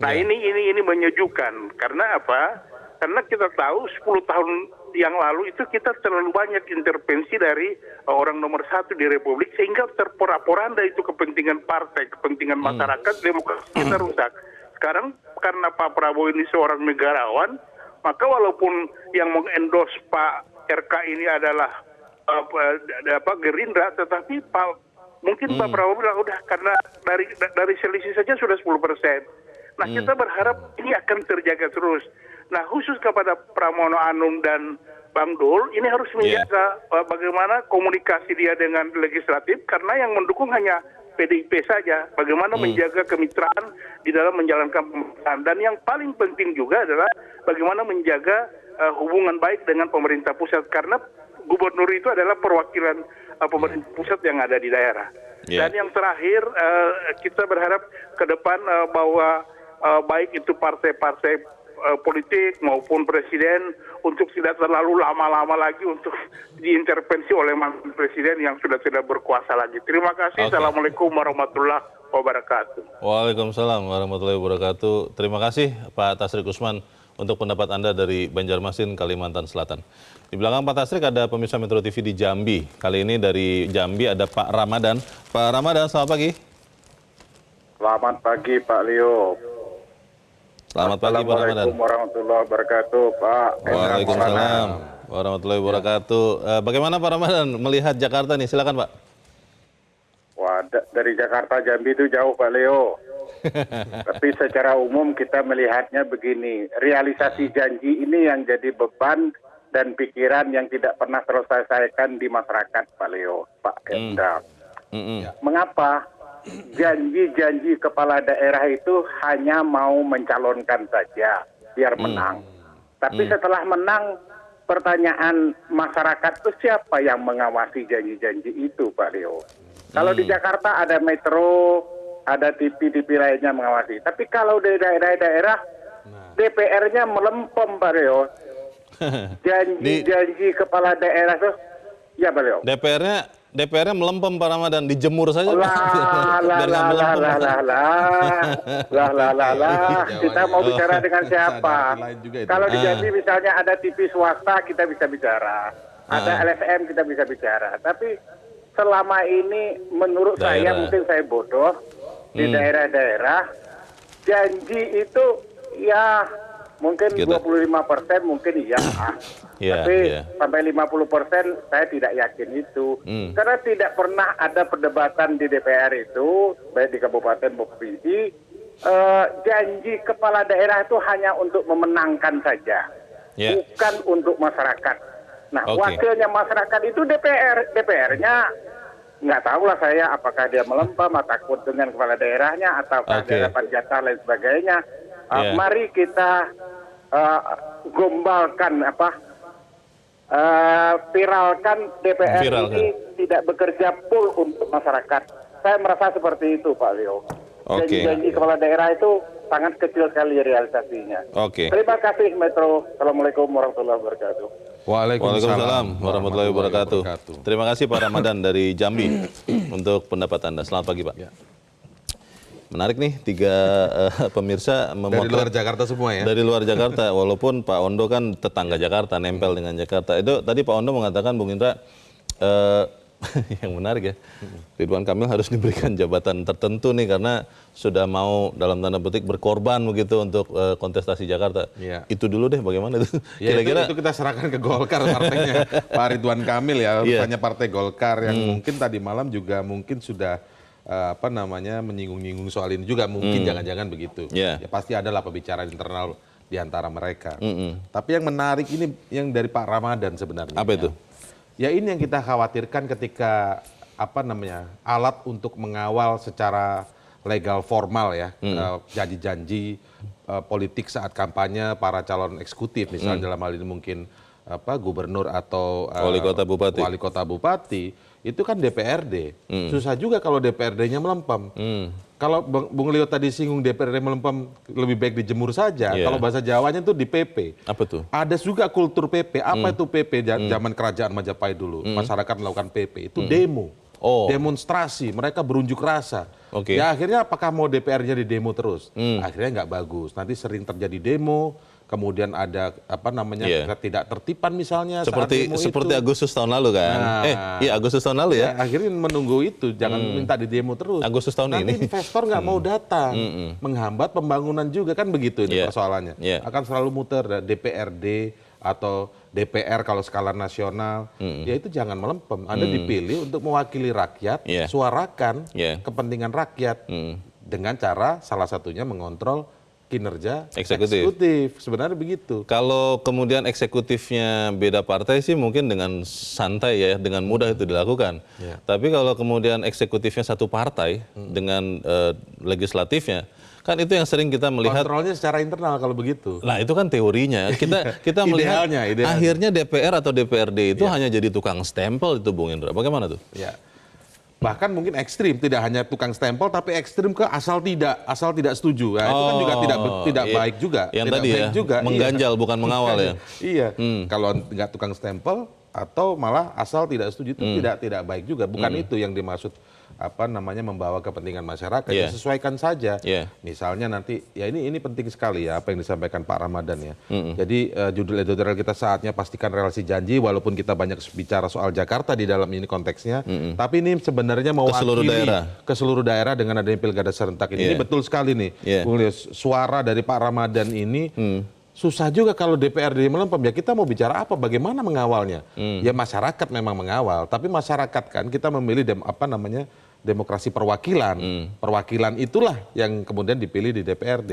Speaker 6: Nah ini menyejukkan karena apa? Karena kita tahu 10 tahun yang lalu itu kita terlalu banyak intervensi dari orang nomor satu di Republik sehingga terporak-poranda itu kepentingan partai, kepentingan masyarakat, demokrasi kita rusak. Sekarang karena Pak Prabowo ini seorang negarawan, maka walaupun yang mengendorse Pak RK ini adalah Gerindra, tetapi mungkin Pak Prabowo bilang udah karena dari selisih saja sudah 10%. Nah kita berharap ini akan terjaga terus. Nah khusus kepada Pramono Anung dan Bang Dul, ini harus menjaga bagaimana komunikasi dia dengan legislatif, karena yang mendukung hanya PDIP saja. Bagaimana menjaga kemitraan di dalam menjalankan pemerintahan. Dan yang paling penting juga adalah bagaimana menjaga hubungan baik dengan pemerintah pusat, karena gubernur itu adalah perwakilan pemerintah pusat yang ada di daerah. Dan yang terakhir, kita berharap ke depan bahwa baik itu partai-partai politik maupun presiden untuk tidak terlalu lama-lama lagi untuk diintervensi oleh mantan presiden yang sudah tidak berkuasa lagi. Terima kasih. Assalamualaikum warahmatullahi wabarakatuh.
Speaker 1: Waalaikumsalam warahmatullahi wabarakatuh. Terima kasih Pak Tasrik Usman untuk pendapat Anda dari Banjarmasin, Kalimantan Selatan. Di belakang Pak Tasrik ada pemirsa Metro TV di Jambi. Kali ini dari Jambi ada Pak Ramadan. Pak Ramadan, selamat pagi.
Speaker 7: Selamat pagi Pak Leo.
Speaker 1: Selamat pagi Pak Ramadan.
Speaker 7: Assalamualaikum warahmatullahi wabarakatuh Pak.
Speaker 1: Waalaikumsalam warahmatullahi wabarakatuh. Bagaimana Pak Ramadan melihat Jakarta nih? Silakan Pak.
Speaker 7: Wah, dari Jakarta Jambi itu jauh Pak Leo. Tapi secara umum kita melihatnya begini, realisasi janji ini yang jadi beban dan pikiran yang tidak pernah terselesaikan di masyarakat Pak Leo, Pak Hendra. Mengapa? Janji-janji kepala daerah itu hanya mau mencalonkan saja biar menang. Tapi setelah menang, pertanyaan masyarakat itu siapa yang mengawasi janji-janji itu Pak Leo? Kalau di Jakarta ada metro, ada TV-TV lainnya mengawasi. Tapi kalau di daerah-daerah, DPR-nya melempem Pak Leo. Janji-janji kepala daerah itu, ya Pak Leo.
Speaker 1: DPR-nya melempem Pak Ramadan, dijemur saja.
Speaker 7: Kita mau bicara dengan siapa? Kalau di Jambi misalnya ada TV swasta, kita bisa bicara. Ada LSM, kita bisa bicara. Tapi selama ini menurut saya, mungkin saya bodoh, di daerah-daerah, janji itu ya mungkin 25% mungkin iya. Tapi sampai 50% saya tidak yakin itu. Karena tidak pernah ada perdebatan di DPR itu, baik di kabupaten maupun provinsi, janji kepala daerah itu hanya untuk memenangkan saja, bukan untuk masyarakat. Nah, wakilnya masyarakat itu DPR-nya nggak tahu lah saya apakah dia melempem atau takut dengan kepala daerahnya ataukah dia dapat jatah lain sebagainya. Mari kita gombalkan viralkan DPR ini tidak bekerja full untuk masyarakat. Saya merasa seperti itu Pak Leo. Janji-janji kepala daerah itu sangat kecil sekali realisasinya. Terima kasih Metro. Assalamualaikum warahmatullahi wabarakatuh.
Speaker 1: Waalaikumsalam warahmatullahi wabarakatuh. Terima kasih Pak Ramadan dari Jambi untuk pendapat Anda. Selamat pagi Pak. Menarik nih, 3 pemirsa
Speaker 2: dari luar Jakarta semua ya?
Speaker 1: Dari luar Jakarta, walaupun Pak Ondo kan tetangga Jakarta, nempel dengan Jakarta. Itu tadi Pak Ondo mengatakan, Bung Indra, yang menarik ya, Ridwan Kamil harus diberikan jabatan tertentu nih karena sudah mau dalam tanda petik berkorban begitu untuk kontestasi Jakarta. Itu dulu deh, bagaimana itu?
Speaker 2: Kira-kira itu kita serahkan ke Golkar partainya Pak Ridwan Kamil ya, rupanya Partai Golkar yang mungkin tadi malam juga mungkin sudah menyinggung-nyinggung soal ini juga, mungkin jangan-jangan begitu. Ya pasti adalah pembicaraan internal di antara mereka. Tapi yang menarik ini yang dari Pak Ramadan sebenarnya.
Speaker 1: Apa itu?
Speaker 2: Ya ini yang kita khawatirkan ketika alat untuk mengawal secara legal formal ya, janji-janji politik saat kampanye para calon eksekutif, misalnya dalam hal ini mungkin gubernur atau
Speaker 1: wali kota bupati.
Speaker 2: itu kan DPRD. Susah juga kalau DPRD-nya melempem. Kalau Bung Leo tadi singgung DPRD melempem, lebih baik dijemur saja. Kalau bahasa Jawanya itu di PP.
Speaker 1: Apa tuh?
Speaker 2: Ada juga kultur PP. Apa itu PP? Zaman kerajaan Majapahit dulu. Masyarakat melakukan PP. Itu demo. Demonstrasi. Mereka berunjuk rasa. Ya akhirnya apakah mau DPR-nya di demo terus? Akhirnya nggak bagus. Nanti sering terjadi demo. Kemudian ada ketidaktertiban misalnya
Speaker 1: seperti
Speaker 2: saat demo itu.
Speaker 1: Agustus tahun lalu kan? Iya Agustus tahun lalu ya.
Speaker 2: Akhirnya menunggu itu, jangan minta di demo terus.
Speaker 1: Agustus tahun
Speaker 2: Nanti
Speaker 1: ini.
Speaker 2: investor nggak mau datang, menghambat pembangunan juga kan begitu ini persoalannya. Akan selalu muter DPRD atau DPR kalau skala nasional, ya itu jangan melempem. Anda dipilih untuk mewakili rakyat, suarakan kepentingan rakyat dengan cara salah satunya mengontrol kinerja eksekutif. Sebenarnya begitu.
Speaker 1: Kalau kemudian eksekutifnya beda partai sih mungkin dengan santai ya, dengan mudah itu dilakukan. Tapi kalau kemudian eksekutifnya satu partai dengan legislatifnya, kan itu yang sering kita melihat.
Speaker 2: Kontrolnya secara internal kalau begitu.
Speaker 1: Nah itu kan teorinya. Kita melihat idealnya. Akhirnya DPR atau DPRD itu hanya jadi tukang stempel itu Bung Indra. Bagaimana tuh?
Speaker 2: Ya. Bahkan mungkin ekstrim, tidak hanya tukang stempel tapi ekstrim ke asal tidak setuju. Nah, itu kan juga tidak baik juga.
Speaker 1: Yang
Speaker 2: tidak
Speaker 1: tadi
Speaker 2: baik juga.
Speaker 1: Mengganjal bukan mengawal ya.
Speaker 2: Iya. Kalau nggak tukang stempel atau malah asal tidak setuju itu tidak baik juga. Bukan itu yang dimaksud membawa kepentingan masyarakat. Ya, sesuaikan saja. Misalnya nanti ya ini penting sekali ya apa yang disampaikan Pak Ramadan ya. Jadi judul editorial kita saatnya pastikan relasi janji, walaupun kita banyak bicara soal Jakarta di dalam ini konteksnya, tapi ini sebenarnya mewakili ke seluruh daerah dengan adanya pilkada serentak ini. Ini betul sekali nih. Suara dari Pak Ramadan ini susah juga kalau DPRD melempem. Ya kita mau bicara apa? Bagaimana mengawalnya? Ya masyarakat memang mengawal, tapi masyarakat kan kita memilih demokrasi perwakilan. Perwakilan itulah yang kemudian dipilih di DPRD.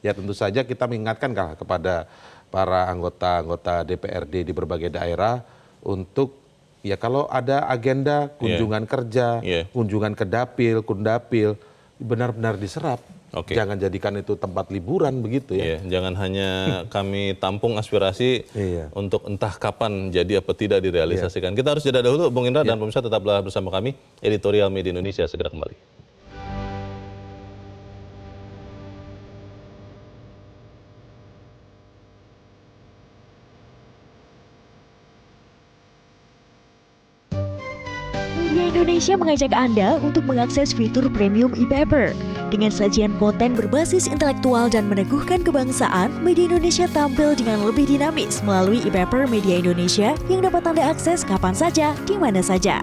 Speaker 2: Ya tentu saja kita mengingatkan kepada para anggota DPRD di berbagai daerah untuk ya kalau ada agenda kunjungan kerja, kunjungan ke dapil, kundapil, benar-benar diserap. Jangan jadikan itu tempat liburan begitu ya.
Speaker 1: Jangan hanya kami tampung aspirasi untuk entah kapan jadi apa tidak direalisasikan. Kita harus jeda dahulu Bung Indra dan pemirsa tetaplah bersama kami. Editorial Media Indonesia segera kembali.
Speaker 8: Media Indonesia mengajak Anda untuk mengakses fitur premium e-paper. Dengan sajian konten berbasis intelektual dan meneguhkan kebangsaan, Media Indonesia tampil dengan lebih dinamis melalui e-paper Media Indonesia yang dapat Anda akses kapan saja, di mana saja.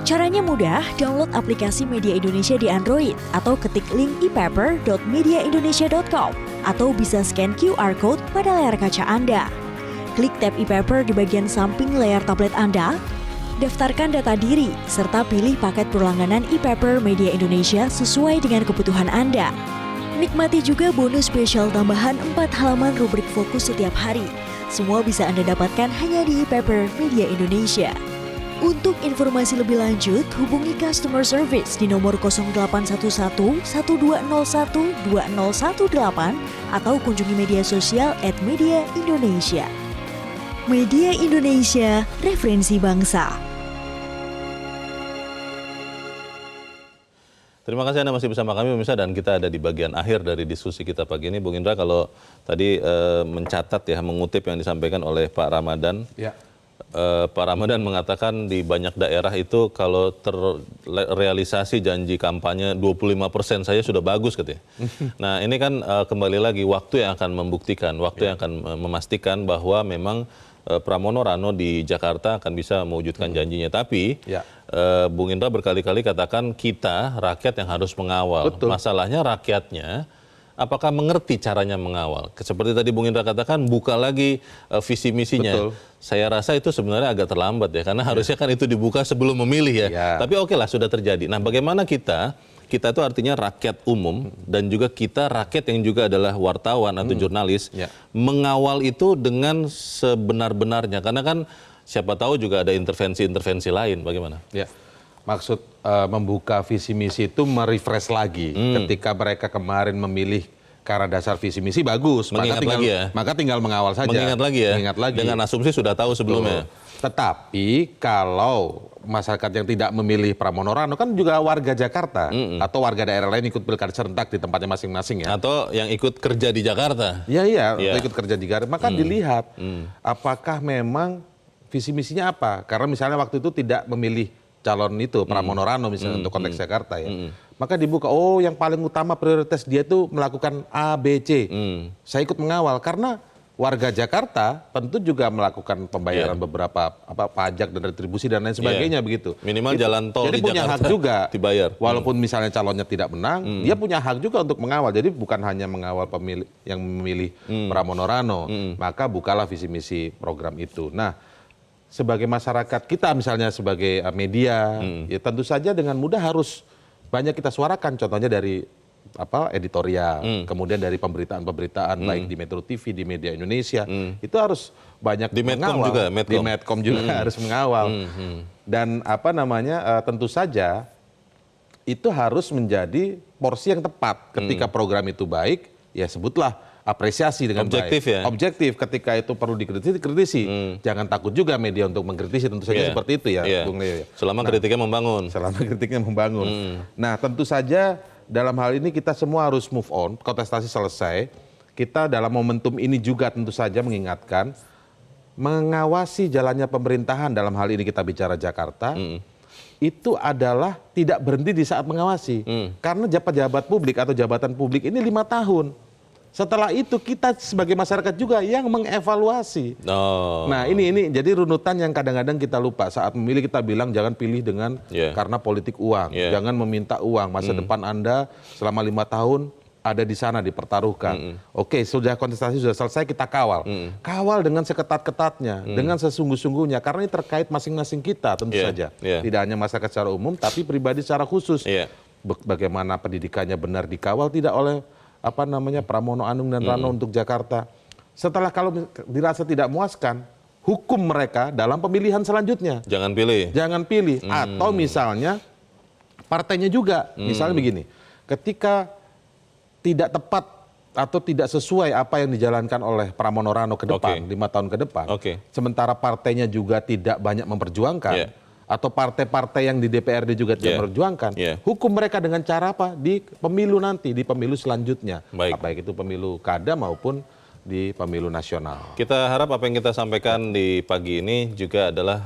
Speaker 8: Caranya mudah, download aplikasi Media Indonesia di Android atau ketik link epaper.mediaindonesia.com atau bisa scan QR Code pada layar kaca Anda. Klik tab e-paper di bagian samping layar tablet Anda, daftarkan data diri, serta pilih paket berlangganan e-paper Media Indonesia sesuai dengan kebutuhan Anda. Nikmati juga bonus spesial tambahan 4 halaman rubrik fokus setiap hari. Semua bisa Anda dapatkan hanya di e-paper Media Indonesia. Untuk informasi lebih lanjut, hubungi customer service di nomor 0811 1201 2018 atau kunjungi media sosial @mediaindonesia. Media Indonesia, referensi bangsa.
Speaker 1: Terima kasih Anda masih bersama kami pemirsa dan kita ada di bagian akhir dari diskusi kita pagi ini. Bung Indra kalau tadi mencatat ya, mengutip yang disampaikan oleh Pak Ramadan. Pak Ramadan mengatakan di banyak daerah itu kalau terrealisasi janji kampanye 25% saja sudah bagus katanya. Nah ini kan kembali lagi waktu yang akan membuktikan, waktu yang akan memastikan bahwa memang Pramono Rano di Jakarta akan bisa mewujudkan janjinya. Tapi Bung Indra berkali-kali katakan kita rakyat yang harus mengawal. Betul. Masalahnya rakyatnya apakah mengerti caranya mengawal? Seperti tadi Bung Indra katakan, buka lagi visi misinya. Betul. Saya rasa itu sebenarnya agak terlambat ya, karena harusnya kan itu dibuka sebelum memilih ya. Tapi oke lah sudah terjadi. Nah bagaimana kita itu artinya rakyat umum dan juga kita rakyat yang juga adalah wartawan atau jurnalis mengawal itu dengan sebenar-benarnya. Karena kan siapa tahu juga ada intervensi-intervensi lain. Bagaimana?
Speaker 2: Ya. Maksud membuka visi misi itu merefresh lagi ketika mereka kemarin memilih karena dasar visi misi bagus, maka tinggal mengawal saja.
Speaker 1: Mengingat lagi ya.
Speaker 2: Mengingat lagi.
Speaker 1: Dengan asumsi sudah tahu sebelumnya.
Speaker 2: Tetapi kalau masyarakat yang tidak memilih Pramono Rano kan juga warga Jakarta atau warga daerah lain ikut pilkada serentak di tempatnya masing-masing ya.
Speaker 1: Atau yang ikut kerja di Jakarta.
Speaker 2: Iya, atau ikut kerja di Jakarta. Maka dilihat apakah memang visi misinya apa. Karena misalnya waktu itu tidak memilih calon itu Pramono Rano misalnya untuk konteks Jakarta ya. Maka dibuka, oh yang paling utama prioritas dia itu melakukan A, B, C. Saya ikut mengawal karena warga Jakarta tentu juga melakukan pembayaran beberapa pajak dan retribusi dan lain sebagainya begitu.
Speaker 1: Minimal jalan tol
Speaker 2: jadi
Speaker 1: di
Speaker 2: punya
Speaker 1: Jakarta
Speaker 2: hak juga
Speaker 1: dibayar.
Speaker 2: Walaupun misalnya calonnya tidak menang, dia punya hak juga untuk mengawal. Jadi bukan hanya mengawal pemilih yang memilih Pramono Rano, maka bukalah visi misi program itu. Nah, sebagai masyarakat kita misalnya sebagai media, ya tentu saja dengan mudah harus banyak kita suarakan. Contohnya dari editorial, kemudian dari pemberitaan-pemberitaan baik di Metro TV, di media Indonesia, itu harus banyak
Speaker 1: di Medcom
Speaker 2: mengawal.
Speaker 1: juga,
Speaker 2: Di Medcom juga harus mengawal. Dan tentu saja itu harus menjadi porsi yang tepat. Ketika program itu baik, ya sebutlah apresiasi dengan
Speaker 1: objektif
Speaker 2: baik.
Speaker 1: Ya?
Speaker 2: Objektif. Ketika itu perlu dikritisi. Jangan takut juga media untuk mengkritisi, tentu saja seperti itu ya, Bung Leo.
Speaker 1: Selama kritiknya membangun.
Speaker 2: Selama kritiknya membangun. Nah, tentu saja dalam hal ini kita semua harus move on, kontestasi selesai. Kita dalam momentum ini juga tentu saja mengingatkan, mengawasi jalannya pemerintahan dalam hal ini kita bicara Jakarta, itu adalah tidak berhenti di saat mengawasi. Karena pejabat publik atau jabatan publik ini 5 tahun. Setelah itu kita sebagai masyarakat juga yang mengevaluasi. Nah ini jadi runutan yang kadang-kadang kita lupa. Saat memilih kita bilang jangan pilih dengan karena politik uang. Jangan meminta uang. Masa depan Anda selama 5 tahun ada di sana dipertaruhkan. Oke, sudah kontestasi sudah selesai, kita kawal. Kawal dengan seketat-ketatnya, dengan sesungguh-sungguhnya. Karena ini terkait masing-masing kita tentu saja. Tidak hanya masyarakat secara umum, tapi pribadi secara khusus. Bagaimana pendidikannya benar dikawal tidak oleh Pramono Anung dan Rano untuk Jakarta. Setelah kalau dirasa tidak muaskan, hukum mereka dalam pemilihan selanjutnya.
Speaker 1: Jangan pilih.
Speaker 2: Jangan pilih. Atau misalnya partainya juga. Misalnya begini, ketika tidak tepat atau tidak sesuai apa yang dijalankan oleh Pramono Rano ke depan, 5 tahun ke depan, sementara partainya juga tidak banyak memperjuangkan, atau partai-partai yang di DPRD juga tidak memperjuangkan, hukum mereka dengan cara apa? Di pemilu nanti, di pemilu selanjutnya. Baik itu pemilu kada maupun di pemilu nasional.
Speaker 1: Kita harap apa yang kita sampaikan di pagi ini juga adalah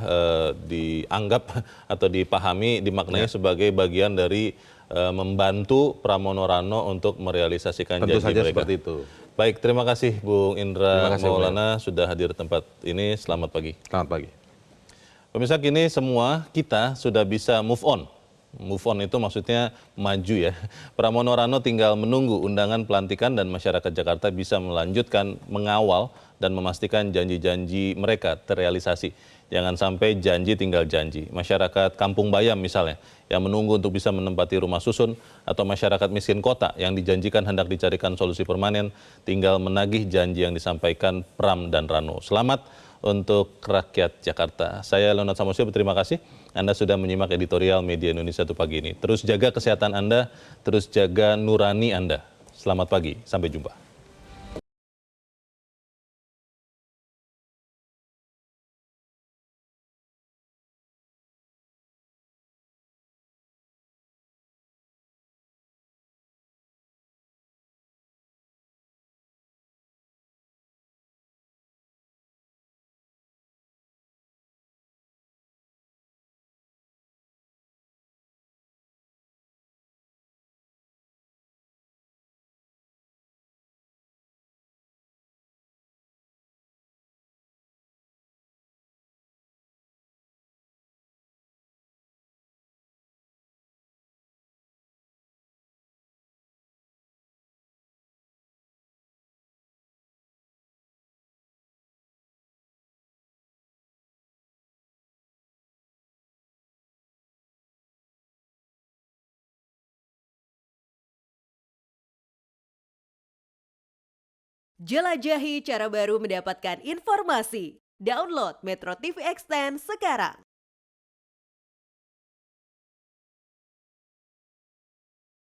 Speaker 1: dianggap atau dipahami, dimaknai sebagai bagian dari membantu Pramono Rano untuk merealisasikan
Speaker 2: Tentu
Speaker 1: janji
Speaker 2: saja
Speaker 1: mereka.
Speaker 2: Seperti itu.
Speaker 1: Baik, terima kasih Bung Indra Maulana sudah hadir di tempat ini. Selamat pagi.
Speaker 2: Selamat pagi.
Speaker 1: Pemirsa, kini semua kita sudah bisa move on. Move on itu maksudnya maju ya. Pramono Rano tinggal menunggu undangan pelantikan dan masyarakat Jakarta bisa melanjutkan mengawal dan memastikan janji-janji mereka terrealisasi. Jangan sampai janji tinggal janji. Masyarakat Kampung Bayam misalnya yang menunggu untuk bisa menempati rumah susun, atau masyarakat miskin kota yang dijanjikan hendak dicarikan solusi permanen, tinggal menagih janji yang disampaikan Pram dan Rano. Selamat untuk rakyat Jakarta. Saya Leonard Samosir, berterima kasih Anda sudah menyimak editorial Media Indonesia untuk pagi ini. Terus jaga kesehatan Anda, terus jaga nurani Anda. Selamat pagi, sampai jumpa.
Speaker 9: Jelajahi cara baru mendapatkan informasi. Download Metro TV Extend sekarang.